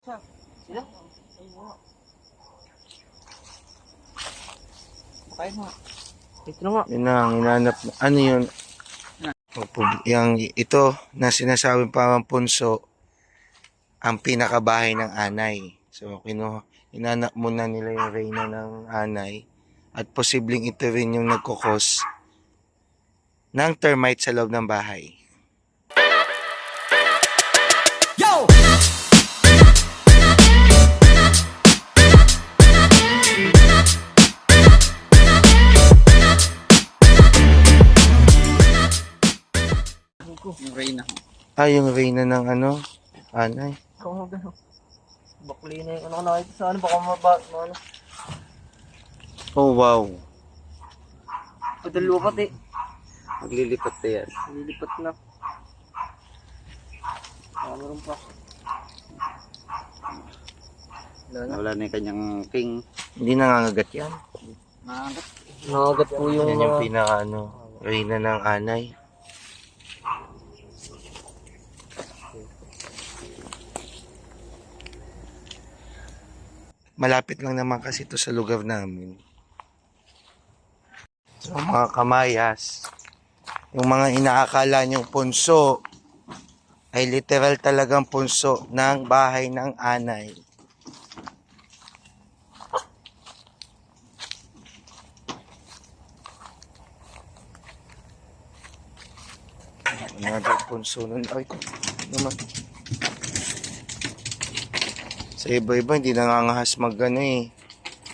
Sila? Kain mo. Ito na nga. Yun na ang hinanap. Ano yun? Ito na sinasabing parang punso ang pinakabahay ng anay. So, hinanap muna nila yung reyna ng anay at posibleng ito rin yung nagkukos ng termite sa loob ng bahay. Yo! Yung reyna. Yung reyna ng ano? Anay. Ikaw mo gano'n. Bakli na yung ano ko nakita sa ano. Baka ano. Oh, wow. Padalawa pati. Maglilipat na yan. Lilipat na. Meron pa. Wala na yung kanyang king. Hindi nangangagat yan. Nangagat. Nangagat po yung... Yan yung pinaka reyna ng anay. Malapit lang naman kasi ito sa lugar namin. So mga kamayas, yung mga inaakala nyong punso ay literal talagang punso ng bahay ng anay. Another punso nun. Ay, naman. Sa iba-iba, hindi nangangahas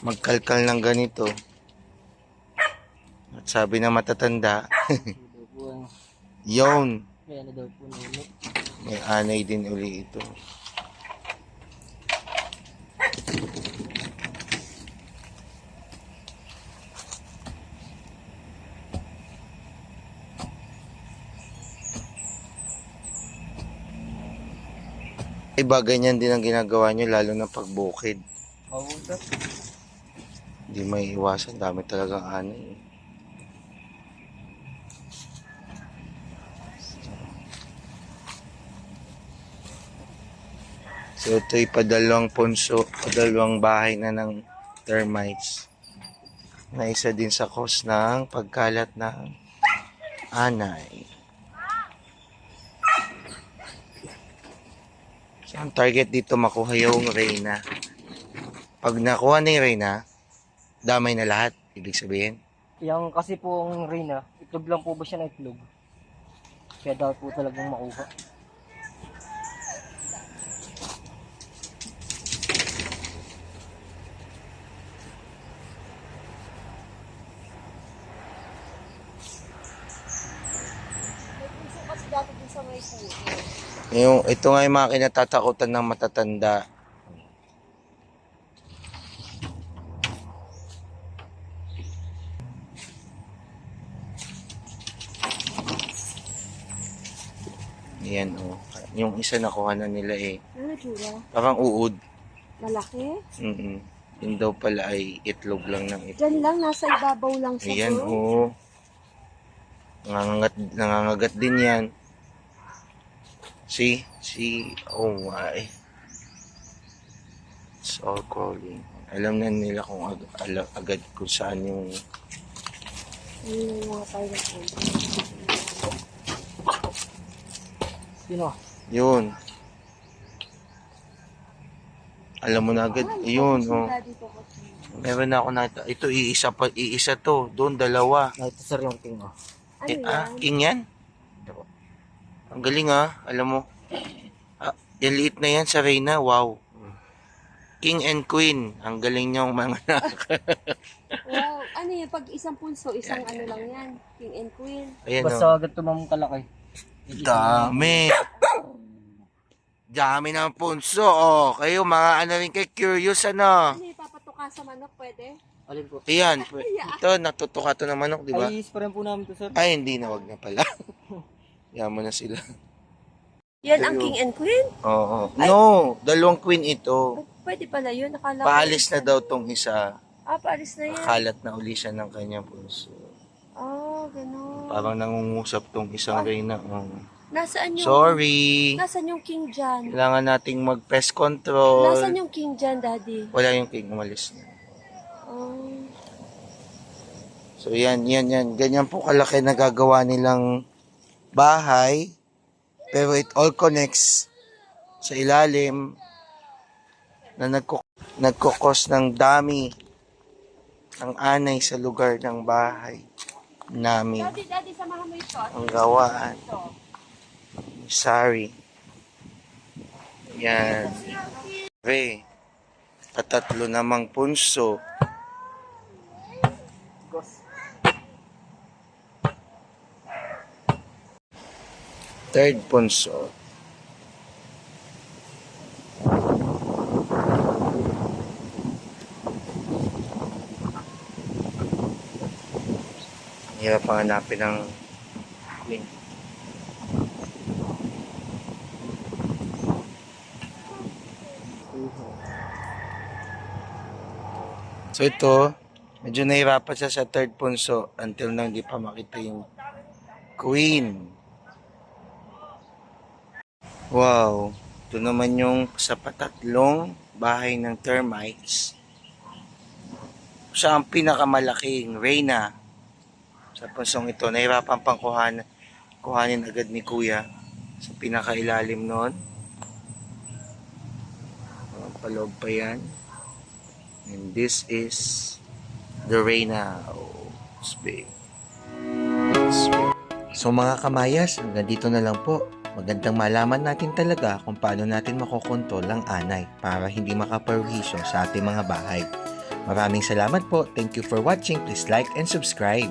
magkalkal ng ganito. At sabi ng matatanda, yun, may anay din uli ito. Iba, ganyan din ang ginagawa nyo, lalo na pagbukid. Oo, sir. Hindi may iwasan, dami talagang anay. So ito'y padalawang punso, padalawang bahay na ng termites. Na isa din sa cause ng pagkalat ng anay. So ang target dito makuha yung reyna. Pag nakuha na yung reyna, damay na lahat, ibig sabihin. Yang kasi po ang reyna, itlog lang po ba siya na itlog? Kaya dapat po talagang makuha. Ito nga yung mga kinatatakutan ng matatanda. Ayan yung isa nakuha na nila Ano tura? parang uod. Malaki? Yun daw pala ay itlog lang ng itlog. Diyan lang, nasa ibabaw lang siya. Ayan, nangangagat din yan. See, oh my. It's all crawling. Alam na nila kung agad kung saan yung... Yun yung mga tayo na Sino? Yun. Alam mo na agad. Yun, Meron na ako nakita. Ito, iisa to. Doon, dalawa. Ito sir yung king. Ano yan? King yan? Ang galing alam mo. Yung liit na yan sa reyna, wow. King and queen. Ang galing niyong mga Wow, ano yan? Pag isang punso, isang ano lang yan. King and queen. Ayan Basta agad tumamang kalaki. Dami. Dami ng punso. Kayo mga ano rin kayo, curious Ano yung papatuka sa manok, pwede? Alin po? Ayan. Ito, natutuka to ng manok, di ba? Ay, sprayan po namin to sir. Ay, hindi na. Wag na pala. Yan mo na sila. Yan ang king and queen? Oo. No, dalawang queen ito. Pwede pala yun. Nakala ko Paalis na daw tong isa. paalis na yan. Kalat na uli siya ng kanyang punso. Gano'n. Parang nangungusap tong isang reyna. Nasaan yung... Sorry. Nasaan yung king dyan? Kailangan nating mag-pest control. Nasaan yung king dyan, Daddy? Wala yung king, umalis na. Oh. So yan. Ganyan po kalaki nagagawa nilang bahay. Pero it all connects sa ilalim na nagkukos ng dami ang anay sa lugar ng bahay namin. Daddy, samahan mo ito. Ang gawaan. Sorry. Yan. Okay. Katatlo namang punso. Third punso. Hirap pang hanapin ng queen. So ito, medyo nahirapan siya sa third punso until nang di pa makita yung queen. Wow, ito naman yung sa patatlong bahay ng termites. Siya ang pinakamalaking reyna sa punsong ito. Nahirapan pang kuhanin agad ni Kuya sa pinakailalim nun. Paloob pa yan. And this is the reyna. Oh, it's big. It's big. So mga kamayas, hanggang dito na lang po. Magandang malaman natin talaga kung paano natin makokontrol ang anay para hindi makaperwisyo sa ating mga bahay. Maraming salamat po. Thank you for watching. Please like and subscribe.